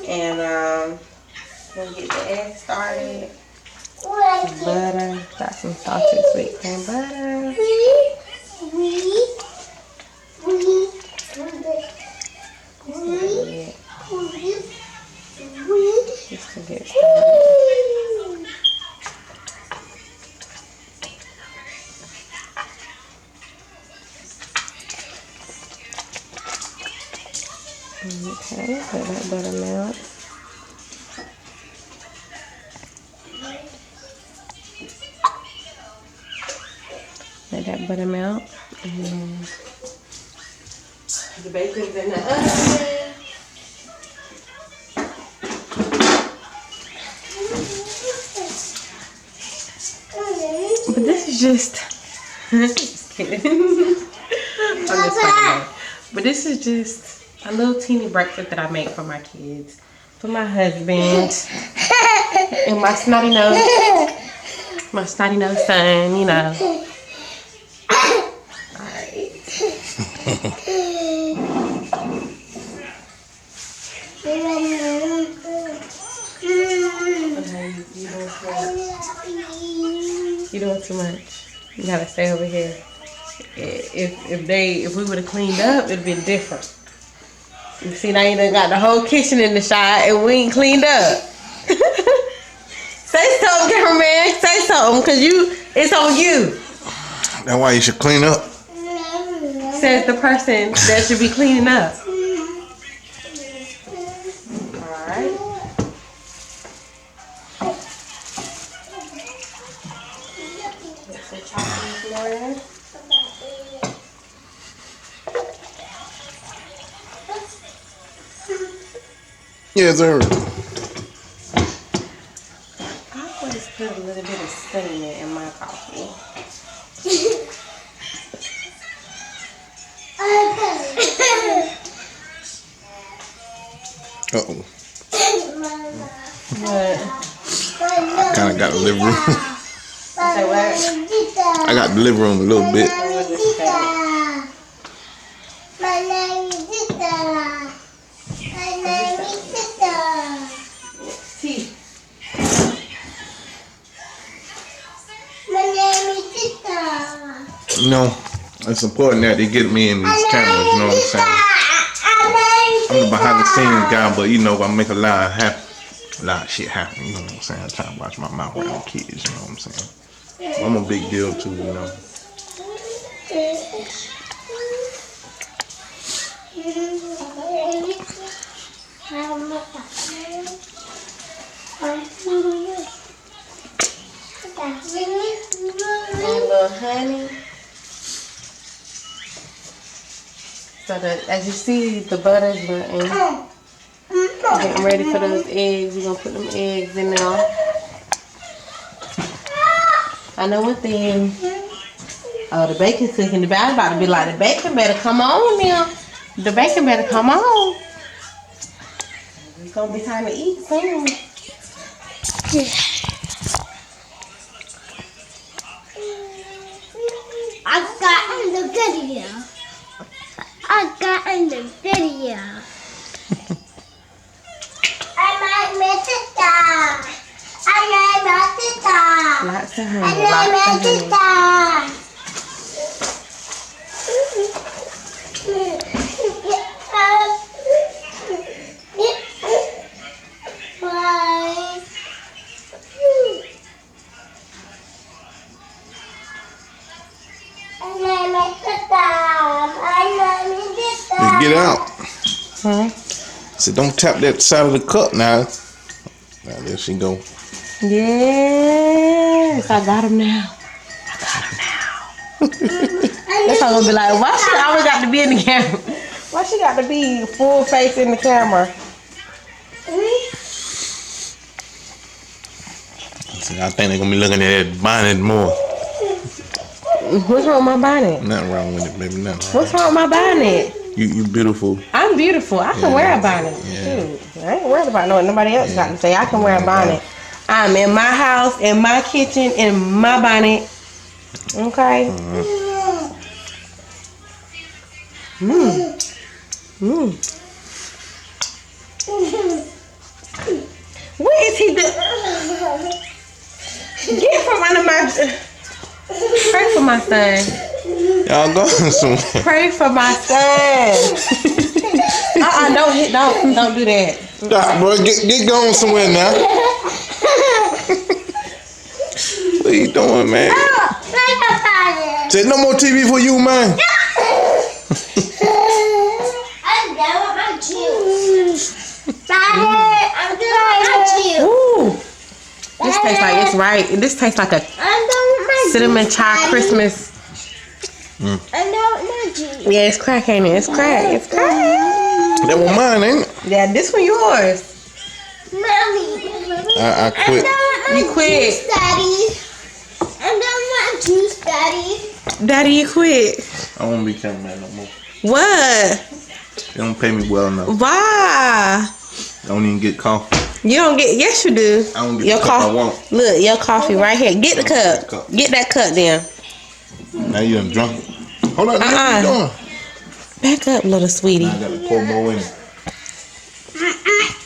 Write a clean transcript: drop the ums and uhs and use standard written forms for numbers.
And we'll get the egg started. Butter. Got some salted sweet cream butter. Just to get started. Okay, let that butter melt. Let that butter melt. And then the bacon's in the oven. But this is just, just kidding. I'm just kidding. But this is just a little teeny breakfast that I make for my kids, for my husband, and my snotty nose son, you know. Alright. You're doing too much. You gotta stay over here. If we would have cleaned up, it'd been different. You see, now you done got the whole kitchen in the shot and we ain't cleaned up. Say something, cameraman. Say something, cause it's on you. That's why you should clean up. Says the person that should be cleaning up. Alright. Put some chocolate in. Yes, sir. I always put a little bit of cinnamon in my coffee. Uh-oh. What? I kind of got the living room. Say what? I got the living room a little bit. Tea. You know, it's important that they get me in these cameras, you know what I'm saying? I'm the behind the scenes guy, but you know, I make a lot of shit happen, you know what I'm saying? I try to watch my mouth around kids, you know what I'm saying? I'm a big deal too, you know. And a little honey. So that, as you see, the butter's burning. Getting ready for those eggs. We're gonna put them eggs in there. I know one thing. Oh, the bacon's cooking. The bacon's about to be like, the bacon better come on now. The bacon better come on. It's gonna be time to eat soon. I got in the video. Lots of honey. Lots of honey. Just get out. Huh? So don't tap that side of the cup now. Now there she go. Yes, I got him now. That's how I'm gonna be like, why she always got to be in the camera? Why she got to be full face in the camera? I think they're gonna be looking at that bonnet more. What's wrong with my bonnet? Nothing wrong with it, baby. Nothing. What's wrong with my bonnet? You beautiful. I'm beautiful. I can wear a bonnet. Yeah. Shoot, I ain't worried about what nobody else got to say. I can wear a bonnet. I'm in my house, in my kitchen, in my bonnet. Okay. Pray for my son. Y'all going somewhere. Pray for my son. Don't do that. Stop, bro. Get going somewhere now. What you doing, man? Say no more TV for you, man. Ooh. This tastes like it's right. This tastes like a cinnamon chai Christmas. Yeah, it's crack, ain't it? It's crack. It's crack. That was mine, ain't it? Yeah, this one yours. I quit. You quit. Daddy. I don't want juice, Daddy. Daddy, you quit. I won't be cameraman no more. What? They don't pay me well enough. Why? I don't even get coffee. You don't get, yes you do. I don't get Your the cup I coffee. want. Look, your coffee right here. Get the cup. Get that cup then. Now you done drunk it. Hold on, what you doing? Back up, little sweetie. Now I gotta pour more in it.